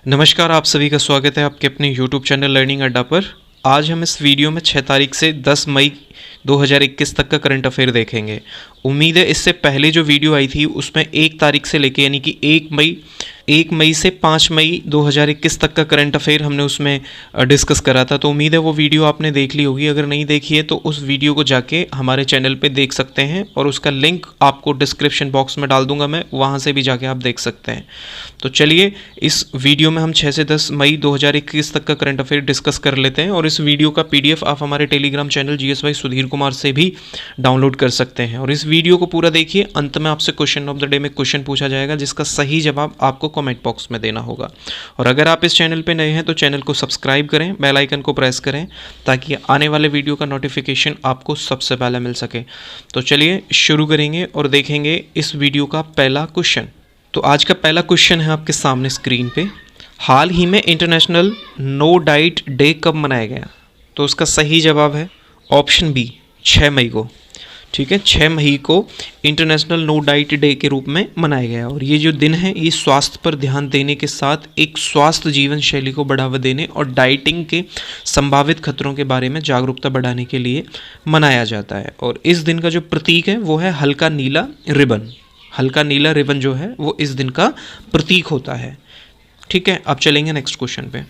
नमस्कार, आप सभी का स्वागत है आपके अपने YouTube चैनल लर्निंग अड्डा पर। आज हम इस वीडियो में 6 तारीख से 10 मई 2021 तक का करंट अफेयर देखेंगे। उम्मीद है इससे पहले जो वीडियो आई थी उसमें 1 तारीख से लेके यानी कि 1 मई से 5 मई 2021 तक का करंट अफेयर हमने उसमें डिस्कस करा था। तो उम्मीद है वो वीडियो आपने देख ली होगी। अगर नहीं देखी है तो उस वीडियो को जाके हमारे चैनल पे देख सकते हैं और उसका लिंक आपको डिस्क्रिप्शन बॉक्स में डाल दूंगा मैं, वहाँ से भी जाके आप देख सकते हैं। तो चलिए इस वीडियो में हम 6 से 10 मई 2021 तक का करंट अफेयर डिस्कस कर लेते हैं और इस वीडियो का PDF आप हमारे Telegram channel GSY Sudhir Kumar से भी डाउनलोड कर सकते हैं। और इस वीडियो को पूरा देखिए, अंत में आपसे क्वेश्चन ऑफ द डे में क्वेश्चन पूछा जाएगा जिसका सही जवाब आपको कमेंट बॉक्स में देना होगा। और अगर आप इस चैनल पे नए हैं तो चैनल को सब्सक्राइब करें, बेल आइकन को प्रेस करें ताकि आने वाले वीडियो का नोटिफिकेशन आपको सबसे पहले मिल सके। तो चलिए शुरू करेंगे और देखेंगे इस वीडियो का पहला क्वेश्चन। तो आज का पहला क्वेश्चन है आपके सामने स्क्रीन पे। हाल ही में इंटरनेशनल नो डाइट डे कब मनाया गया? तो उसका सही जवाब है ऑप्शन बी, 6 मई को। ठीक है, 6 मई को इंटरनेशनल नो डाइट डे के रूप में मनाया गया। और ये जो दिन है ये स्वास्थ्य पर ध्यान देने के साथ एक स्वस्थ जीवन शैली को बढ़ावा देने और डाइटिंग के संभावित खतरों के बारे में जागरूकता बढ़ाने के लिए मनाया जाता है। और इस दिन का जो प्रतीक है वो है हल्का नीला रिबन। हल्का नीला रिबन जो है वो इस दिन का प्रतीक होता है। ठीक है, अब चलेंगे नेक्स्ट क्वेश्चन पे।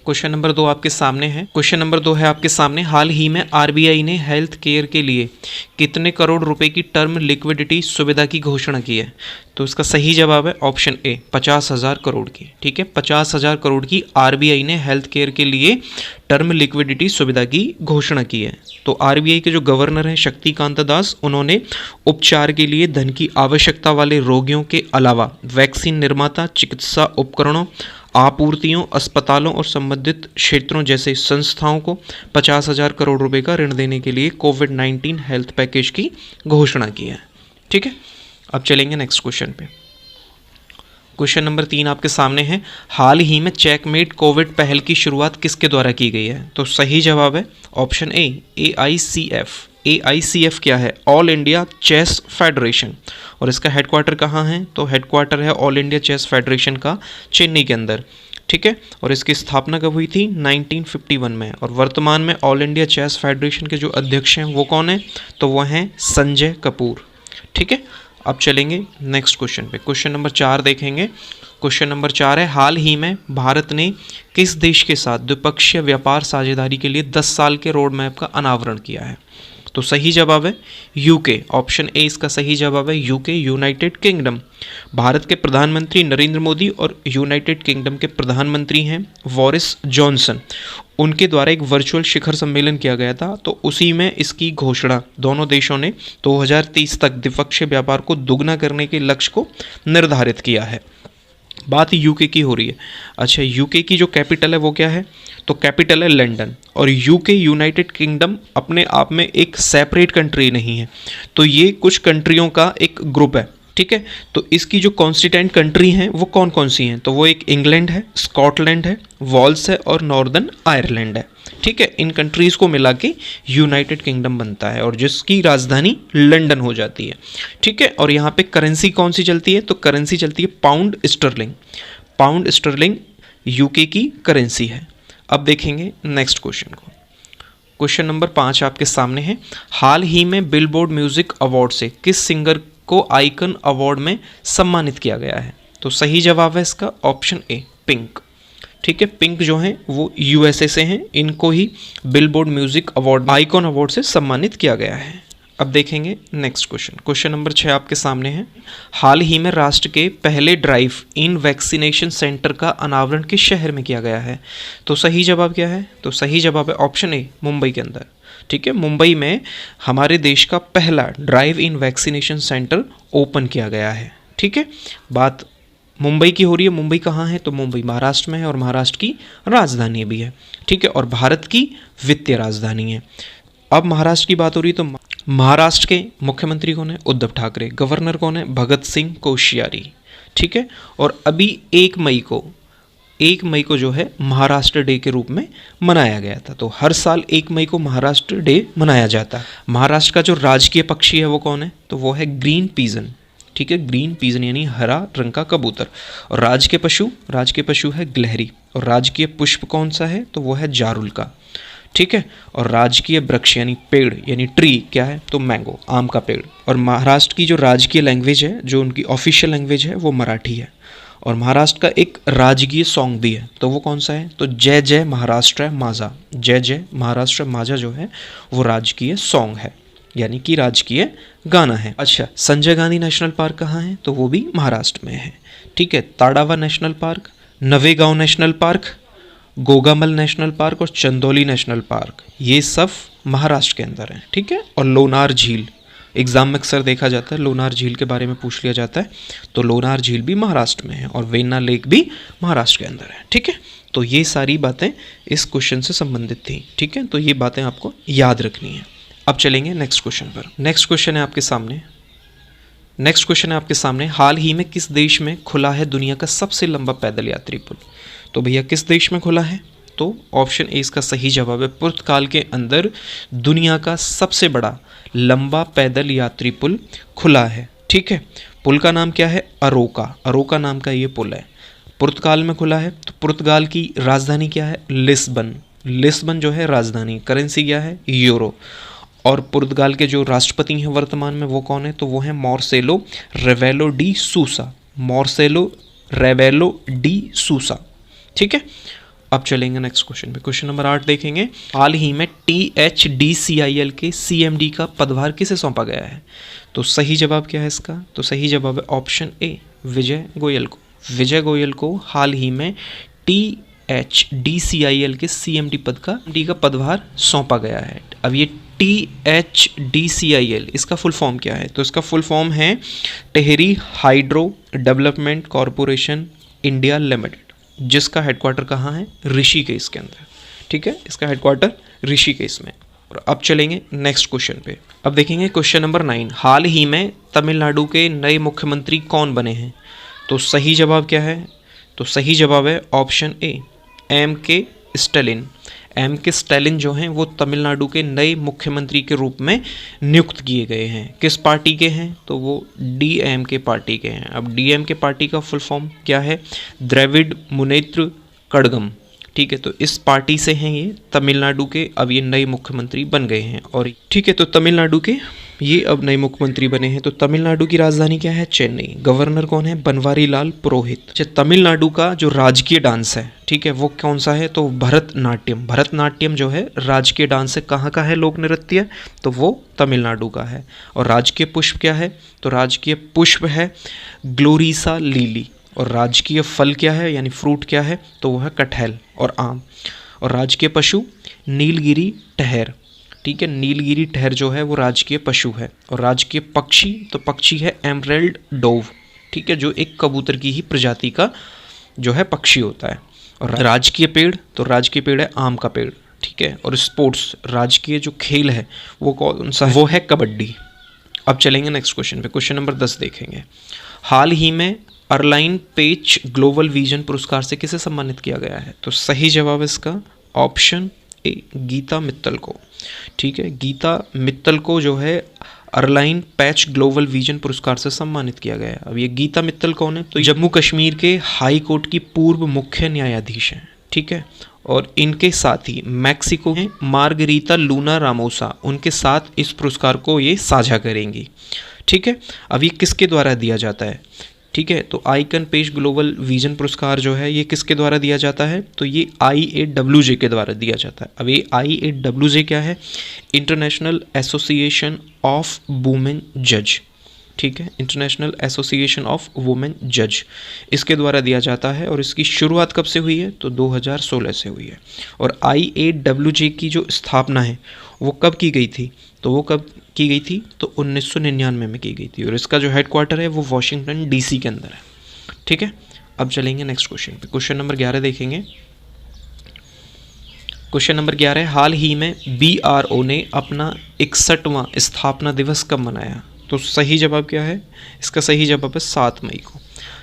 क्वेश्चन नंबर 2 आपके सामने है। क्वेश्चन नंबर 2 है आपके सामने। हाल ही में RBI ने हेल्थ केयर के लिए कितने करोड़ रुपए की टर्म लिक्विडिटी सुविधा की घोषणा की है? तो इसका सही जवाब है ऑप्शन ए, 50,000 करोड़ की। ठीक है, 50,000 करोड़ की RBI ने हेल्थ केयर के लिए टर्म लिक्विडिटी सुविधा की घोषणा की है। तो RBI के जो गवर्नर हैं शक्तिकांत दास, उन्होंने उपचार के लिए धन की आवश्यकता वाले रोगियों के अलावा वैक्सीन निर्माता, चिकित्सा उपकरणों, आपूर्तियों, अस्पतालों और संबंधित क्षेत्रों जैसे संस्थाओं को 50,000 करोड़ रुपए का ऋण देने के लिए कोविड-19 हेल्थ पैकेज की घोषणा की है। ठीक है, अब चलेंगे नेक्स्ट क्वेश्चन पे। क्वेश्चन नंबर 3 आपके सामने है। हाल ही में चेकमेट कोविड पहल की शुरुआत किसके द्वारा की गई है? तो सही जवाब है ऑप्शन ए, AICF। AICF क्या है? All India chess federation. और इसका हेडक्वार्टर कहाँ है? तो हेडक्वार्टर है ऑल इंडिया चेस फेडरेशन का चेन्नई के अंदर। ठीक है, और इसकी स्थापना कब हुई थी? 1951 में। और वर्तमान में ऑल इंडिया चेस फेडरेशन के जो अध्यक्ष हैं वो कौन है? तो वो हैं संजय कपूर। ठीक है, अब चलेंगे नेक्स्ट क्वेश्चन पे। क्वेश्चन नंबर 4 देखेंगे। क्वेश्चन नंबर 4 है। हाल ही में भारत ने किस देश के साथ द्विपक्षीय व्यापार साझेदारी के लिए 10 साल के रोड मैप का अनावरण किया है? तो सही जवाब है UK। ऑप्शन ए इसका सही जवाब है UK, यूनाइटेड किंगडम। भारत के प्रधानमंत्री नरेंद्र मोदी और यूनाइटेड किंगडम के प्रधानमंत्री हैं बोरिस जॉनसन, उनके द्वारा एक वर्चुअल शिखर सम्मेलन किया गया था। तो उसी में इसकी घोषणा दोनों देशों ने 2030 तक द्विपक्षीय व्यापार को दुगना करने के लक्ष्य को निर्धारित किया है। बात UK की हो रही है। अच्छा, UK की जो कैपिटल है वो क्या है? तो कैपिटल है लंदन। और UK यूनाइटेड किंगडम अपने आप में एक सेपरेट कंट्री नहीं है, तो ये कुछ कंट्रियों का एक ग्रुप है। ठीक है, तो इसकी जो कॉन्स्टिट्यूएंट कंट्री हैं वो कौन कौन सी हैं? तो वो एक इंग्लैंड है, स्कॉटलैंड है, वॉल्स है और नॉर्दर्न आयरलैंड है। ठीक है, इन कंट्रीज़ को मिला के यूनाइटेड किंगडम बनता है और जिसकी राजधानी लंदन हो जाती है। ठीक है, और यहाँ पे करेंसी कौन सी चलती है? तो करेंसी चलती है pound sterling. Pound sterling UK की करेंसी है। अब देखेंगे नेक्स्ट क्वेश्चन को। क्वेश्चन नंबर 5 आपके सामने है। हाल ही में बिलबोर्ड म्यूजिक अवार्ड से किस सिंगर को आइकन अवार्ड में सम्मानित किया गया है? तो सही जवाब है इसका ऑप्शन ए, पिंक। ठीक है, पिंक जो हैं वो USA से हैं, इनको ही Billboard music award icon award से सम्मानित किया गया है। अब देखेंगे नेक्स्ट क्वेश्चन। क्वेश्चन नंबर 6 आपके सामने है। हाल ही में राष्ट्र के पहले ड्राइव इन वैक्सीनेशन सेंटर का अनावरण किस शहर में किया गया है? तो सही जवाब क्या है? तो सही जवाब है ऑप्शन ए, मुंबई के अंदर। ठीक है, मुंबई में हमारे देश का पहला drive in vaccination centre open किया गया है। ठीक है, बात मुंबई की हो रही है। मुंबई कहाँ है? तो मुंबई महाराष्ट्र में है और महाराष्ट्र की राजधानी भी है। ठीक है, और भारत की वित्तीय राजधानी है। अब महाराष्ट्र की बात हो रही है तो महाराष्ट्र के मुख्यमंत्री कौन है? उद्धव ठाकरे। गवर्नर कौन है? भगत सिंह कोश्यारी। ठीक है, और अभी 1 मई को जो है महाराष्ट्र डे के रूप में मनाया गया था। तो हर साल 1 मई को महाराष्ट्र डे मनाया जाता है। महाराष्ट्र का जो राजकीय पक्षी है वो कौन है? तो वो है ग्रीन पीजन। ठीक है, ग्रीन पीजन यानी हरा रंग का कबूतर। और राज के पशु है गिलहरी। और राजकीय पुष्प कौन सा है, तो वो है जारुल का, ठीक है। और राजकीय वृक्ष यानी पेड़ यानी ट्री क्या है, तो मैंगो, आम का पेड़। और महाराष्ट्र की जो राजकीय लैंग्वेज है, जो उनकी ऑफिशियल लैंग्वेज है, वो मराठी है। और महाराष्ट्र का एक राजकीय सॉन्ग भी है, तो वो कौन सा है, तो जय जय महाराष्ट्र माझा। जय जय महाराष्ट्र माझा जो है वो राजकीय सॉन्ग है, यानी कि राजकीय गाना है। अच्छा, संजय गांधी नेशनल पार्क कहाँ है, तो वो भी महाराष्ट्र में है, ठीक है। Tadoba national park, Navegaon national park, Gugamal national park और चंदौली नेशनल पार्क, ये सब महाराष्ट्र के अंदर हैं, ठीक है। और लोनार झील, एग्जाम में अक्सर देखा जाता है, लोनार झील के बारे में पूछ लिया जाता है, तो लोनार झील भी महाराष्ट्र में है। और वेन्ना लेक भी महाराष्ट्र के अंदर है, ठीक है। तो ये सारी बातें इस क्वेश्चन से संबंधित थी, ठीक है। तो ये बातें आपको याद रखनी है। अब चलेंगे नेक्स्ट क्वेश्चन पर। नेक्स्ट क्वेश्चन है आपके सामने, हाल ही में किस देश में खुला है दुनिया का सबसे लंबा पैदल यात्री पुल। तो भैया किस देश में खुला है, तो ऑप्शन ए इसका सही जवाब है, पुर्तगाल के अंदर दुनिया का सबसे बड़ा लंबा पैदल यात्री पुल खुला है, ठीक है। पुल का नाम क्या है, अरोका नाम का ये पुल है, पुर्तगाल में खुला है। तो पुर्तगाल की राजधानी क्या है, लिस्बन जो है राजधानी, करेंसी क्या है, यूरो। और पुर्तगाल के जो राष्ट्रपति हैं वर्तमान में वो कौन है, तो वो है मार्सेलो रेवेलो डी सूसा, ठीक है। अब चलेंगे नेक्स्ट क्वेश्चन पे। क्वेश्चन नंबर 8 देखेंगे, हाल ही में THDCIL के CMD का पदभार किसे सौंपा गया है। तो सही जवाब क्या है इसका, तो सही जवाब है ऑप्शन ए, विजय गोयल को हाल ही में THDCIL के CMD पद का पदभार सौंपा गया है। अब ये THDCIL इसका फुल फॉर्म क्या है, तो इसका फुल फॉर्म है Tehri hydro development corporation India limited, जिसका हेडक्वार्टर कहाँ है, ऋषिकेश के अंदर, ठीक है। इसका हेडक्वार्टर ऋषिकेश में। और अब चलेंगे नेक्स्ट क्वेश्चन पे। अब देखेंगे क्वेश्चन नंबर 9, हाल ही में तमिलनाडु के नए मुख्यमंत्री कौन बने हैं। तो सही जवाब क्या है, तो सही जवाब है ऑप्शन ए, M.K. स्टैलिन जो हैं वो तमिलनाडु के नए मुख्यमंत्री के रूप में नियुक्त किए गए हैं। किस पार्टी के हैं, तो वो DMK पार्टी के हैं। अब DMK पार्टी का फुल फॉर्म क्या है, द्रविड़ मुनेत्र कड़गम, ठीक है। तो इस पार्टी से हैं ये तमिलनाडु के, अब ये नए मुख्यमंत्री बन गए हैं। और ठीक है, तो तमिलनाडु के ये अब नए मुख्यमंत्री बने हैं। तो तमिलनाडु की राजधानी क्या है, चेन्नई। गवर्नर कौन है, बनवारी लाल पुरोहित। अच्छा, तमिलनाडु का जो राजकीय डांस है, ठीक है, वो कौन सा है, तो भरतनाट्यम जो है राजकीय डांस है। कहाँ का है लोक नृत्य, तो वो तमिलनाडु का है। और राजकीय पुष्प क्या है, तो राजकीय पुष्प है ग्लोरिसा लिली। और राजकीय फल क्या है, यानी फ्रूट क्या है, तो वो है कटहल और आम। और राजकीय पशु नीलगिरी टहर, ठीक है, नीलगिरी टहर जो है वो राजकीय पशु है। और राजकीय पक्षी, तो पक्षी है एमरेल्ड डोव, ठीक है, जो एक कबूतर की ही प्रजाति का जो है पक्षी होता है। और राजकीय पेड़, तो राजकीय पेड़ है आम का पेड़, ठीक है। और स्पोर्ट्स, राजकीय जो खेल है वो कौन सा है, वो है कबड्डी। अब चलेंगे नेक्स्ट क्वेश्चन पे। क्वेश्चन नंबर 10 देखेंगे, हाल ही में अर्लाइन पेच ग्लोबल विजन पुरस्कार से किसे सम्मानित किया गया है। तो सही जवाब इसका ऑप्शन ए, गीता मित्तल को, ठीक है। गीता मित्तल को जो है अर्लाइन पैच ग्लोबल विजन पुरस्कार से सम्मानित किया गया है। अब ये गीता मित्तल कौन है, तो जम्मू कश्मीर के हाई कोर्ट की पूर्व मुख्य न्यायाधीश हैं, ठीक है। और इनके साथ ही मैक्सिको में मार्गरीता लूना रामोसा, उनके साथ इस पुरस्कार को ये साझा करेंगी, ठीक है। अब ये किसके द्वारा दिया जाता है, ठीक है, तो आइकन पेश ग्लोबल विजन पुरस्कार जो है ये किसके द्वारा दिया जाता है, तो ये IAWJ के द्वारा दिया जाता है। अब ये IAWJ क्या है, इंटरनेशनल एसोसिएशन ऑफ वुमेन जज, ठीक है, इंटरनेशनल एसोसिएशन ऑफ वुमेन जज, इसके द्वारा दिया जाता है। और इसकी शुरुआत कब से हुई है, तो 2016 से हुई है। और IAWJ की जो स्थापना है वो कब की गई थी, तो वो कब की गई थी, तो 1999 में की गई थी। और इसका जो हेडक्वार्टर है वो वॉशिंगटन DC के अंदर है, ठीक है। अब चलेंगे नेक्स्ट क्वेश्चन पे। क्वेश्चन नंबर 11 देखेंगे। क्वेश्चन नंबर 11, हाल ही में BRO ने अपना 61वां स्थापना दिवस कब मनाया। तो सही जवाब क्या है, इसका सही जवाब है 7 मई को।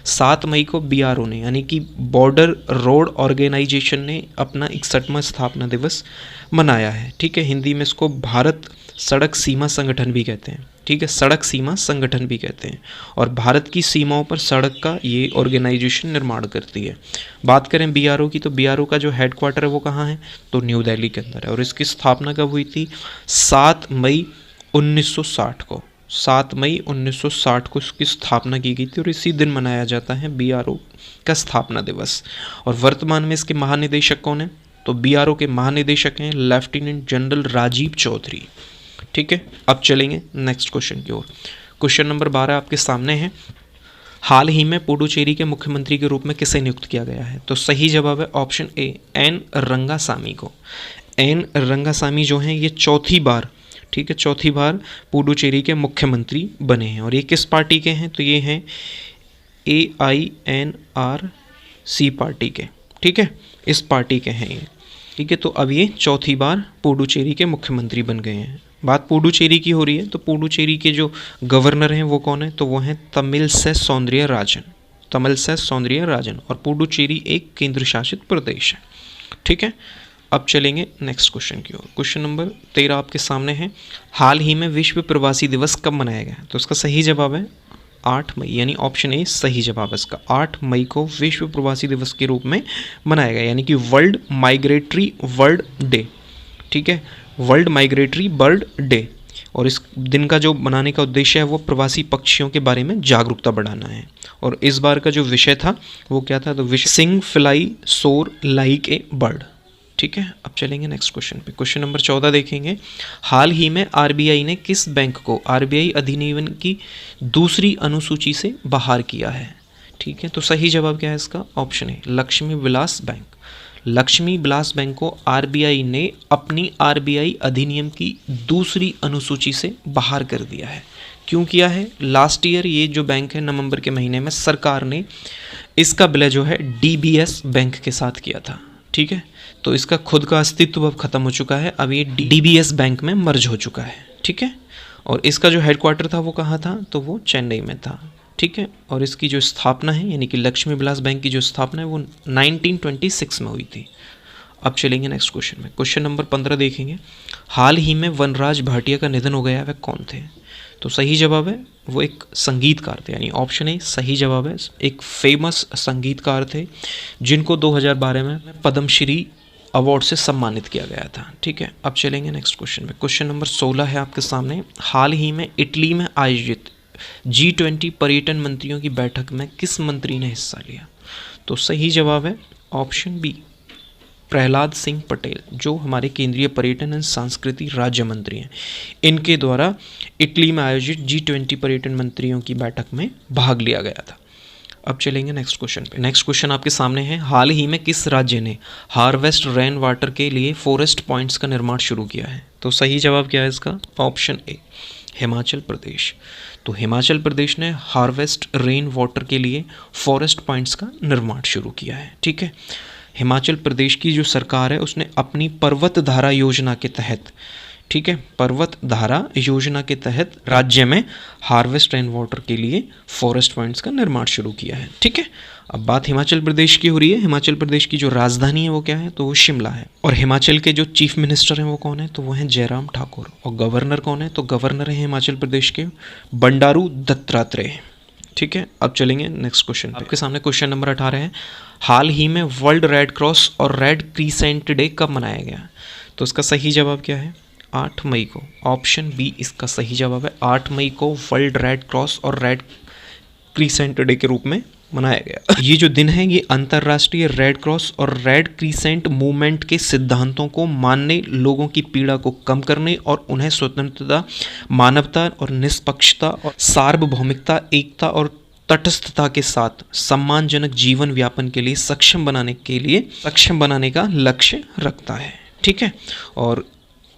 7 मई को BRO ने, यानी कि बॉर्डर रोड ऑर्गेनाइजेशन ने अपना 61वां स्थापना दिवस मनाया है, ठीक है। हिंदी में इसको भारत सड़क सीमा संगठन भी कहते हैं, ठीक है, सड़क सीमा संगठन भी कहते हैं, और भारत की सीमाओं पर सड़क का ये ऑर्गेनाइजेशन निर्माण करती है। बात करें बीआरओ की, तो बीआरओ का जो हेडक्वार्टर है वो कहाँ है, तो न्यू दिल्ली के अंदर है, और इसकी स्थापना कब हुई थी, 7 मई 1960 को। 7 मई 1960 को इसकी स्थापना की गई थी, और इसी दिन मनाया जाता है बीआरओ का स्थापना दिवस। और वर्तमान में इसके महानिदेशक कौन है, तो बीआरओ के महानिदेशक हैं लेफ्टिनेंट जनरल राजीव चौधरी। ठीक है, अब चलेंगे नेक्स्ट क्वेश्चन की ओर। क्वेश्चन नंबर 12 आपके सामने है, हाल ही में पुडुचेरी के मुख्यमंत्री के रूप में किसे नियुक्त किया गया है, तो सही जवाब है ऑप्शन ए, एन रंगासामी को। एन रंगासामी जो हैं ये चौथी बार, ठीक है, चौथी बार पुडुचेरी के मुख्यमंत्री बने हैं, और ये किस पार्टी के हैं, तो ये हैं AINRC पार्टी के, ठीक है, इस पार्टी के हैं ये, ठीक है। तो अब ये चौथी बार पुडुचेरी के मुख्यमंत्री बन गए हैं। बात पुडुचेरी की हो रही है, तो पुडुचेरी के जो गवर्नर हैं वो कौन है, तो वो हैं तमिलसै सौंदरराजन, तमिलसै सौंदरराजन, और पुडुचेरी एक केंद्र शासित प्रदेश है। ठीक है, अब चलेंगे नेक्स्ट क्वेश्चन की ओर। क्वेश्चन नंबर 13 आपके सामने है, हाल ही में विश्व प्रवासी दिवस कब मनाया गया, तो इसका सही जवाब है 8 मई, यानी ऑप्शन ए सही जवाब है इसका। 8 मई को विश्व प्रवासी दिवस के रूप में मनाया गया, यानी कि वर्ल्ड माइग्रेटरी बर्ड डे, ठीक है, वर्ल्ड माइग्रेटरी बर्ड डे। और इस दिन का जो मनाने का उद्देश्य है वो प्रवासी पक्षियों के बारे में जागरूकता बढ़ाना है। और इस बार का जो विषय था वो क्या था, तो विषय सिंग फ्लाई सोर लाइक ए बर्ड। ठीक है, अब चलेंगे नेक्स्ट क्वेश्चन पे। क्वेश्चन नंबर 14 देखेंगे, हाल ही में आरबीआई ने किस बैंक को आरबीआई अधिनियम की दूसरी अनुसूची से बाहर किया है। ठीक है, तो सही जवाब क्या है इसका, ऑप्शन है लक्ष्मी विलास बैंक। लक्ष्मी विलास बैंक को आरबीआई ने अपनी आरबीआई अधिनियम की दूसरी अनुसूची से बाहर कर दिया है। क्यों किया है, लास्ट ईयर ये जो बैंक है नवंबर के महीने में सरकार ने इसका विलय जो है डीबीएस बैंक के साथ किया था। ठीक है, तो इसका खुद का अस्तित्व अब खत्म हो चुका है, अब ये डीबीएस बैंक में मर्ज हो चुका है। ठीक है, और इसका जो हेडक्वार्टर था वो कहाँ था, तो वो चेन्नई में था। ठीक है, और इसकी जो स्थापना है यानी कि लक्ष्मी विलास बैंक की जो स्थापना है वो 1926 में हुई थी। अब चलेंगे नेक्स्ट क्वेश्चन में। क्वेश्चन नंबर 15 देखेंगे, हाल ही में वनराज भाटिया का निधन हो गया, वह कौन थे, तो सही जवाब है वो एक संगीतकार थे, यानी ऑप्शन ए सही जवाब है, एक फेमस संगीतकार थे जिनको 2012 में पद्मश्री अवार्ड से सम्मानित किया गया था। ठीक है, अब चलेंगे नेक्स्ट क्वेश्चन में। क्वेश्चन नंबर 16 है आपके सामने, हाल ही में इटली में आयोजित G20 पर्यटन मंत्रियों की बैठक में किस मंत्री ने हिस्सा लिया, तो सही जवाब है ऑप्शन बी प्रहलाद सिंह पटेल, जो हमारे केंद्रीय पर्यटन एवं संस्कृति राज्य मंत्री हैं। इनके द्वारा इटली में आयोजित G20 पर्यटन मंत्रियों की बैठक में भाग लिया गया था। अब चलेंगे नेक्स्ट क्वेश्चन पे। नेक्स्ट क्वेश्चन आपके सामने है, हाल ही में किस राज्य ने हार्वेस्ट रेन वाटर के लिए फॉरेस्ट पॉइंट्स का निर्माण शुरू किया है, तो सही जवाब क्या है इसका, ऑप्शन ए हिमाचल प्रदेश। तो हिमाचल प्रदेश ने हार्वेस्ट रेन वाटर के लिए फॉरेस्ट पॉइंट्स का निर्माण शुरू किया है। ठीक है, हिमाचल प्रदेश की जो सरकार है उसने अपनी पर्वत धारा योजना के तहत, ठीक है, पर्वत धारा योजना के तहत राज्य में हार्वेस्ट रेन वाटर के लिए फॉरेस्ट पॉइंट्स का निर्माण शुरू किया है। ठीक है, अब बात हिमाचल प्रदेश की हो रही है। हिमाचल प्रदेश की जो राजधानी है वो क्या है, तो वो शिमला है। और हिमाचल के जो चीफ मिनिस्टर हैं वो कौन है, तो वो हैं जयराम ठाकुर। और गवर्नर कौन है, तो गवर्नर है हिमाचल प्रदेश के बंडारू दत्तात्रेय। ठीक है, अब चलेंगे नेक्स्ट क्वेश्चन। आपके सामने क्वेश्चन नंबर 18 है, हाल ही में वर्ल्ड रेड क्रॉस और रेड क्रीसेंट डे कब मनाया गया, तो इसका सही जवाब क्या है, 8 मई को। ऑप्शन बी इसका सही जवाब है, 8 मई को वर्ल्ड रेड क्रॉस और रेड क्रीसेंट डे के रूप में मनाया गया। ये जो दिन है ये अंतर्राष्ट्रीय रेड क्रॉस और रेड क्रीसेंट मूवमेंट के सिद्धांतों को मानने, लोगों की पीड़ा को कम करने और उन्हें स्वतंत्रता, मानवता और निष्पक्षता और सार्वभौमिकता, एकता और तटस्थता के साथ सम्मानजनक जीवन व्यापन के लिए सक्षम बनाने का लक्ष्य रखता है। ठीक है, और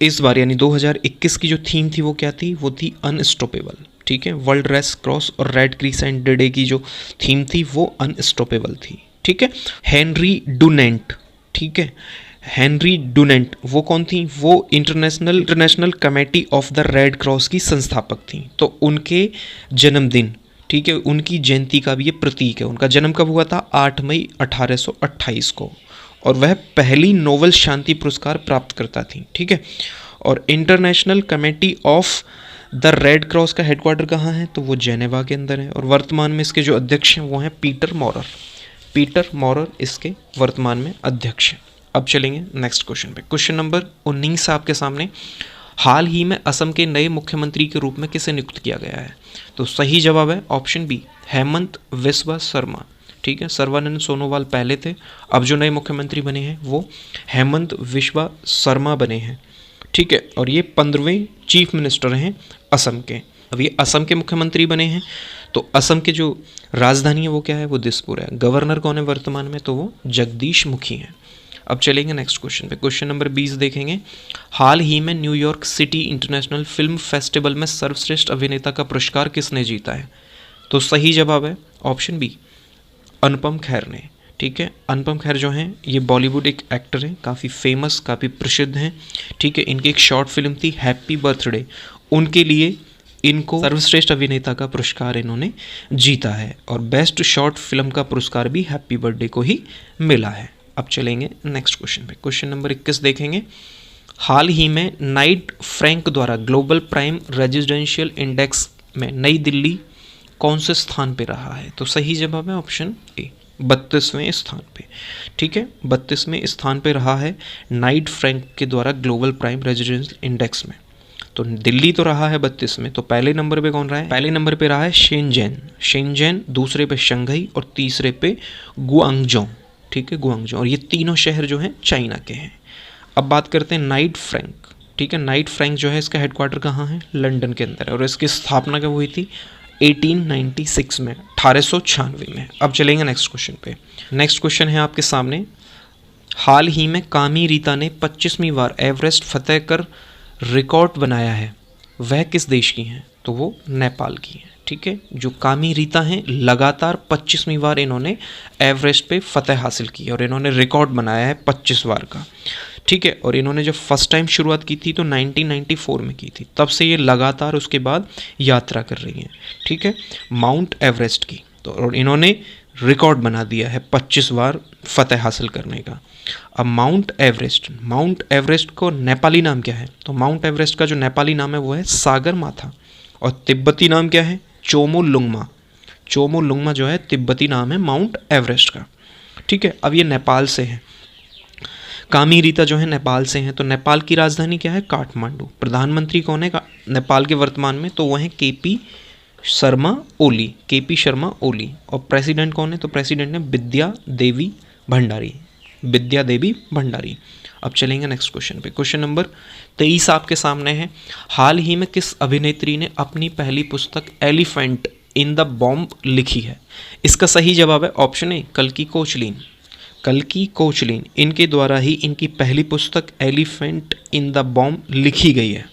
इस बार यानी 2021 की जो थीम थी वो क्या थी, वो थी अनस्टॉपेबल। ठीक है, वर्ल्ड रेड क्रॉस और रेड क्रीसेंट डे की जो थीम थी वो अनस्टॉपेबल थी। ठीक है, हेनरी डुनेंट, ठीक है, हेनरी डुनेंट वो कौन थी, वो international committee of the red cross की संस्थापक थी। तो उनके जन्मदिन, ठीक है, उनकी जयंती का भी ये प्रतीक है। उनका जन्म कब हुआ था, 8 मई 1828 को, और वह पहली नोबेल शांति पुरस्कार प्राप्त करता थी। ठीक है, और international committee of the red cross का हेडक्वार्टर कहाँ है, तो वो जेनेवा के अंदर है और वर्तमान में इसके जो अध्यक्ष हैं वो हैं पीटर मॉरर। पीटर मॉरर इसके वर्तमान में अध्यक्ष हैं। अब चलेंगे नेक्स्ट क्वेश्चन पे। क्वेश्चन नंबर 19 आपके सामने, हाल ही में असम के नए मुख्यमंत्री के रूप में किसे नियुक्त किया गया है, तो सही जवाब है ऑप्शन बी, हेमंत बिस्वा शर्मा। ठीक है, सर्बानंद सोनोवाल पहले थे, अब जो नए मुख्यमंत्री बने हैं वो हेमंत बिस्वा शर्मा बने हैं। ठीक है, और ये 15वें चीफ मिनिस्टर हैं असम के। अब ये असम के मुख्यमंत्री बने हैं, तो असम के जो राजधानी है वो क्या है, वो दिसपुर है। गवर्नर कौन है वर्तमान में, तो वो जगदीश मुखी हैं। अब चलेंगे नेक्स्ट क्वेश्चन पे। क्वेश्चन नंबर 20 देखेंगे, हाल ही में New York city international film festival में सर्वश्रेष्ठ अभिनेता का पुरस्कार किसने जीता है, तो सही जवाब है ऑप्शन बी, अनुपम खेर ने। ठीक है, अनुपम खेर जो हैं ये बॉलीवुड एक एक्टर हैं, काफ़ी फेमस, काफ़ी प्रसिद्ध हैं। ठीक है, इनकी एक शॉर्ट फिल्म थी हैप्पी बर्थडे, उनके लिए इनको सर्वश्रेष्ठ अभिनेता का पुरस्कार इन्होंने जीता है और बेस्ट शॉर्ट फिल्म का पुरस्कार भी हैप्पी बर्थडे को ही मिला है। अब चलेंगे नेक्स्ट क्वेश्चन पे। क्वेश्चन नंबर 21 देखेंगे, हाल ही में नाइट फ्रैंक द्वारा ग्लोबल प्राइम रेजिडेंशियल इंडेक्स में नई दिल्ली कौन से स्थान पे रहा है, तो सही जवाब है ऑप्शन ए, 32वें स्थान पे। ठीक है, 32वें स्थान पे रहा है नाइट फ्रैंक के द्वारा ग्लोबल प्राइम रेजिडेंशियल इंडेक्स में। तो दिल्ली तो रहा है 32 में, तो पहले नंबर पे कौन रहा है, पहले नंबर पे रहा है शेंजेन, दूसरे पे शंघाई और तीसरे पे गुआंगझो। ठीक है, गुआंगझो, और ये तीनों शहर जो हैं चाइना के हैं। अब बात करते हैं नाइट फ्रैंक। ठीक है, नाइट फ्रैंक जो है इसका हेडक्वार्टर कहाँ है, लंदन के अंदर है और इसकी स्थापना कब हुई थी, 1896 में, 1896 में। अब चलेंगे नेक्स्ट क्वेश्चन पे। नेक्स्ट क्वेश्चन है आपके सामने, हाल ही में कामी रीता ने 25वीं बार एवरेस्ट फतेह कर रिकॉर्ड बनाया है, वह किस देश की हैं, तो वो नेपाल की हैं। ठीक है, जो कामी रीता हैं लगातार 25वीं बार इन्होंने एवरेस्ट पे फतेह हासिल की और इन्होंने रिकॉर्ड बनाया है 25 बार का। ठीक है, और इन्होंने जब फर्स्ट टाइम शुरुआत की थी तो 1994 में की थी, तब से ये लगातार उसके बाद यात्रा कर रही हैं। ठीक है, माउंट एवरेस्ट की, तो और इन्होंने रिकॉर्ड बना दिया है 25 बार फतेह हासिल करने का। अब माउंट एवरेस्ट को नेपाली नाम क्या है, तो माउंट एवरेस्ट का जो नेपाली नाम है वो है सागर माथा और तिब्बती नाम क्या है, चोमोलुंगमा जो है तिब्बती नाम है माउंट एवरेस्ट का। ठीक है, अब ये नेपाल से है, कामी रीता जो है नेपाल से हैं, तो नेपाल की राजधानी क्या है, काठमांडू। प्रधानमंत्री कौन है नेपाल के वर्तमान में, तो वो हैं केपी शर्मा ओली और प्रेसिडेंट कौन है, तो प्रेसिडेंट है विद्या देवी भंडारी। अब चलेंगे नेक्स्ट क्वेश्चन पे। क्वेश्चन नंबर 23 आपके सामने है, हाल ही में किस अभिनेत्री ने अपनी पहली पुस्तक एलिफेंट इन द बॉम्ब लिखी है, इसका सही जवाब है ऑप्शन ए, कल्की कोचलिन। इनके द्वारा ही इनकी पहली पुस्तक एलिफेंट इन द बॉम्ब लिखी गई है।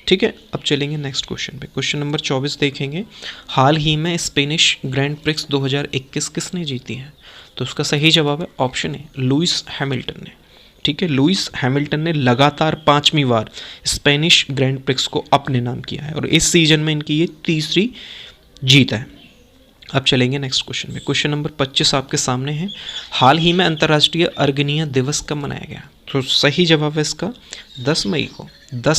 ठीक है, अब चलेंगे नेक्स्ट क्वेश्चन पे। क्वेश्चन नंबर 24 देखेंगे, हाल ही में स्पेनिश ग्रैंड प्रिक्स 2021 किसने जीती है, तो उसका सही जवाब है ऑप्शन ए, लुइस हैमिल्टन ने। ठीक है, लुइस हैमिल्टन ने लगातार 5वीं बार स्पेनिश ग्रैंड प्रिक्स को अपने नाम किया है और इस सीजन में इनकी ये तीसरी जीत है। अब चलेंगे नेक्स्ट क्वेश्चन में। क्वेश्चन नंबर 25 आपके सामने है, हाल ही में अंतर्राष्ट्रीय अर्गनीय दिवस कब मनाया गया, तो सही जवाब है इसका 10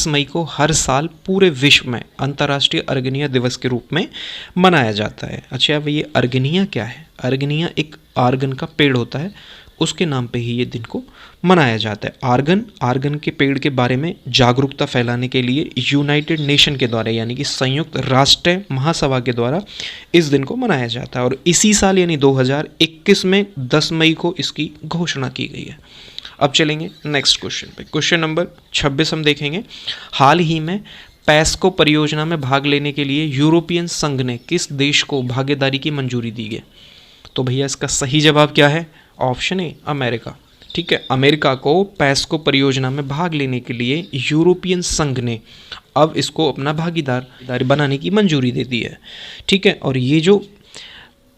मई को हर साल पूरे विश्व में अंतर्राष्ट्रीय अर्गनीय दिवस के रूप में मनाया जाता है। अच्छा, अब ये अर्गनीय क्या है, अर्गनीय एक आर्गन का पेड़ होता है, उसके नाम पे ही ये दिन को मनाया जाता है। आर्गन के पेड़ के बारे में जागरूकता फैलाने के लिए यूनाइटेड नेशन के द्वारा यानी कि संयुक्त राष्ट्र महासभा के द्वारा इस दिन को मनाया जाता है और इसी साल यानी 2021 में 10 मई को इसकी घोषणा की गई है। अब चलेंगे नेक्स्ट क्वेश्चन पे। क्वेश्चन नंबर 26 हम देखेंगे, हाल ही में पेस्को परियोजना में भाग लेने के लिए यूरोपियन संघ ने किस देश को भागीदारी की मंजूरी दी है, तो भैया इसका सही जवाब क्या है, ऑप्शन ए, अमेरिका। ठीक है, अमेरिका को पेस्को परियोजना में भाग लेने के लिए यूरोपियन संघ ने अब इसको अपना भागीदार बनाने की मंजूरी दे दी है। ठीक है, और ये जो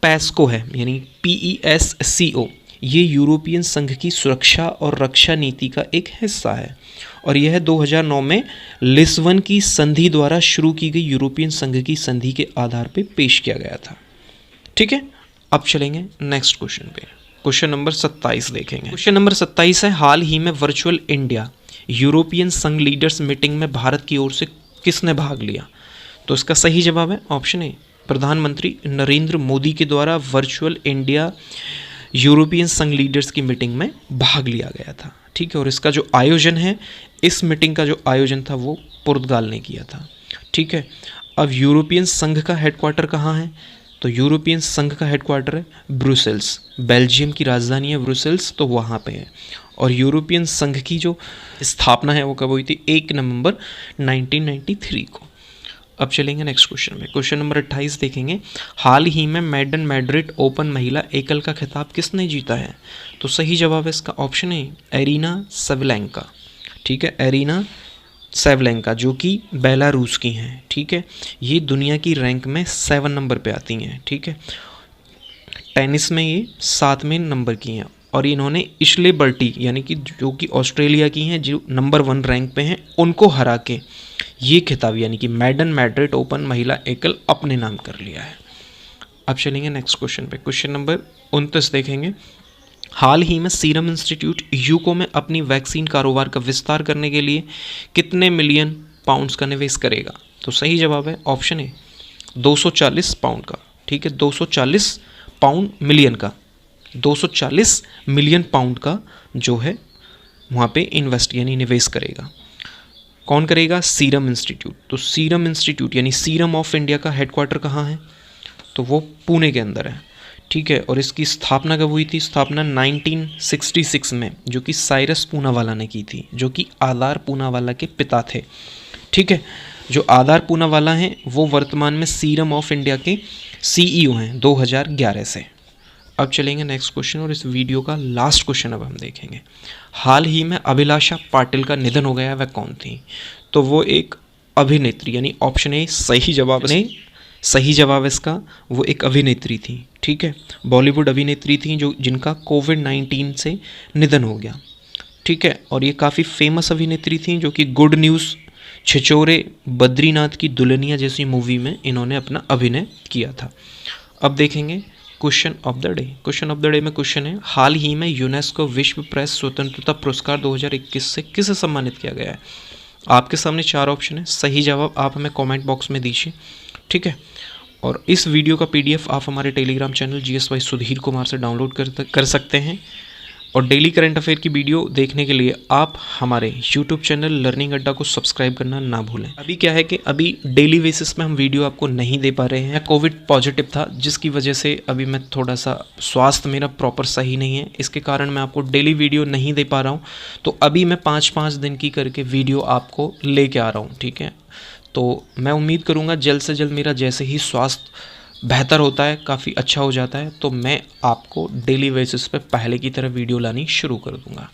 पेस्को है यानी PESCO, ये यूरोपियन संघ की सुरक्षा और रक्षा नीति का एक हिस्सा है और यह 2009 में लिस्बन की संधि द्वारा शुरू की गई यूरोपियन संघ की संधि के आधार पर पेश किया गया था। ठीक है, अब चलेंगे नेक्स्ट क्वेश्चन पे। क्वेश्चन नंबर 27 देखेंगे। क्वेश्चन नंबर 27 है, हाल ही में वर्चुअल इंडिया यूरोपियन संघ लीडर्स मीटिंग में भारत की ओर से किसने भाग लिया, तो इसका सही जवाब है ऑप्शन ए, प्रधानमंत्री नरेंद्र मोदी के द्वारा वर्चुअल इंडिया यूरोपियन संघ लीडर्स की मीटिंग में भाग लिया गया था। ठीक है, और इसका जो आयोजन है, इस मीटिंग का जो आयोजन था वो पुर्तगाल ने किया था। ठीक है, अब यूरोपियन संघ का हेडक्वार्टर कहाँ है? तो यूरोपियन संघ का हेडक्वार्टर है ब्रुसेल्स, बेल्जियम की राजधानी है ब्रुसेल्स, तो वहाँ पे है। और यूरोपियन संघ की जो स्थापना है वो कब हुई थी? 1 नवंबर 1993 को। अब चलेंगे नेक्स्ट क्वेश्चन में। क्वेश्चन नंबर 28 देखेंगे। हाल ही में मैडन मैड्रिड ओपन महिला एकल का खिताब किसने जीता है? तो सही जवाब है इसका ऑप्शन है एरिना सेवलेंका। ठीक है, एरिना सेवलेंका जो कि बेलारूस की हैं। ठीक है, ये दुनिया की रैंक में 7 नंबर पे आती हैं। ठीक है, टेनिस में ये 7वें नंबर की हैं और इन्होंने इशले बर्टी यानी कि जो कि ऑस्ट्रेलिया की हैं, जो नंबर 1 रैंक पे हैं, उनको हरा के ये खिताब यानी कि मैडन मैड्रिड ओपन महिला एकल अपने नाम कर लिया है। अब चलेंगे नेक्स्ट क्वेश्चन पे। क्वेश्चन नंबर 29 देखेंगे। हाल ही में सीरम इंस्टीट्यूट यूको में अपनी वैक्सीन कारोबार का विस्तार करने के लिए कितने मिलियन पाउंड्स का निवेश करेगा? तो सही जवाब है ऑप्शन ए 240 पाउंड का। ठीक है, 240 पाउंड मिलियन का, 240 मिलियन पाउंड का जो है वहाँ पे इन्वेस्ट यानी निवेश करेगा। कौन करेगा? Serum institute. तो सीरम इंस्टीट्यूट यानी सीरम ऑफ इंडिया का हेडक्वार्टर कहाँ है? तो वो पुणे के अंदर है। ठीक है, और इसकी स्थापना कब हुई थी? स्थापना 1966 में, जो कि साइरस पूनावाला ने की थी, जो कि आधार पूनावाला के पिता थे। ठीक है, जो आधार पूनावाला हैं वो वर्तमान में सीरम ऑफ इंडिया के CEO हैं 2011 से। अब चलेंगे नेक्स्ट क्वेश्चन और इस वीडियो का लास्ट क्वेश्चन अब हम देखेंगे। हाल ही में अभिलाषा पाटिल का निधन हो गया, वह कौन थी? तो वो एक अभिनेत्री यानी ऑप्शन ए सही जवाब नहीं, सही जवाब इसका वो एक अभिनेत्री थी। ठीक है, बॉलीवुड अभिनेत्री थी जो जिनका कोविड-19 से निधन हो गया। ठीक है, और ये काफ़ी फेमस अभिनेत्री थी जो कि गुड न्यूज़, छिछोरे, बद्रीनाथ की दुल्हनिया जैसी मूवी में इन्होंने अपना अभिनय किया था। अब देखेंगे question of the day. Question of the day में क्वेश्चन है, हाल ही में यूनेस्को विश्व प्रेस स्वतंत्रता पुरस्कार 2021 से किसे सम्मानित किया गया है? आपके सामने 4 ऑप्शन है, सही जवाब आप हमें कमेंट बॉक्स में दीजिए। ठीक है, और इस वीडियो का PDF आप हमारे Telegram channel GSY Sudhir Kumar से डाउनलोड कर सकते हैं। और डेली करंट अफेयर की वीडियो देखने के लिए आप हमारे YouTube चैनल लर्निंग अड्डा को सब्सक्राइब करना ना भूलें। अभी क्या है कि अभी डेली बेसिस में हम वीडियो आपको नहीं दे पा रहे हैं। कोविड पॉजिटिव था जिसकी वजह से अभी मैं थोड़ा सा स्वास्थ्य मेरा प्रॉपर सही नहीं है, इसके कारण मैं आपको डेली वीडियो नहीं दे पा रहा हूँ। तो अभी मैं 5-5 दिन की करके वीडियो आपको लेके आ रहा हूँ। ठीक है, तो मैं उम्मीद करूँगा जल्द से जल्द मेरा जैसे ही स्वास्थ्य बेहतर होता है, काफ़ी अच्छा हो जाता है, तो मैं आपको डेली बेसिस पे पहले की तरह वीडियो लानी शुरू कर दूंगा।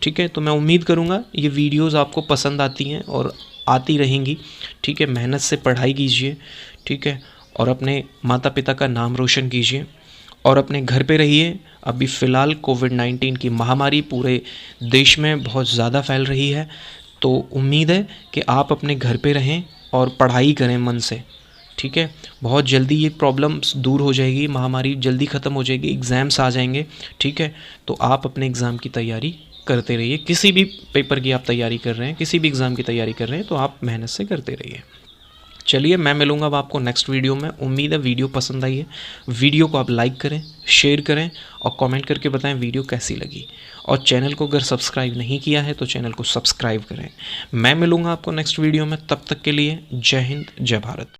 ठीक है, तो मैं उम्मीद करूंगा ये वीडियोस आपको पसंद आती हैं और आती रहेंगी। ठीक है, मेहनत से पढ़ाई कीजिए। ठीक है, और अपने माता पिता का नाम रोशन कीजिए और अपने घर पे रहिए। अभी फ़िलहाल कोविड-19 की महामारी पूरे देश में बहुत ज़्यादा फैल रही है, तो उम्मीद है कि आप अपने घर पे रहें और पढ़ाई करें मन से। ठीक है, बहुत जल्दी ये प्रॉब्लम्स दूर हो जाएगी, महामारी जल्दी ख़त्म हो जाएगी, एग्ज़ाम्स आ जाएंगे। ठीक है, तो आप अपने एग्ज़ाम की तैयारी करते रहिए। किसी भी पेपर की आप तैयारी कर रहे हैं, किसी भी एग्ज़ाम की तैयारी कर रहे हैं, तो आप मेहनत से करते रहिए। चलिए, मैं मिलूँगा अब आपको नेक्स्ट वीडियो में। उम्मीद है वीडियो पसंद आई है। वीडियो को आप लाइक करें, शेयर करें और कमेंट करके बताएं वीडियो कैसी लगी। और चैनल को अगर सब्सक्राइब नहीं किया है तो चैनल को सब्सक्राइब करें। मैं मिलूँगा आपको नेक्स्ट वीडियो में, तब तक के लिए जय हिंद, जय भारत।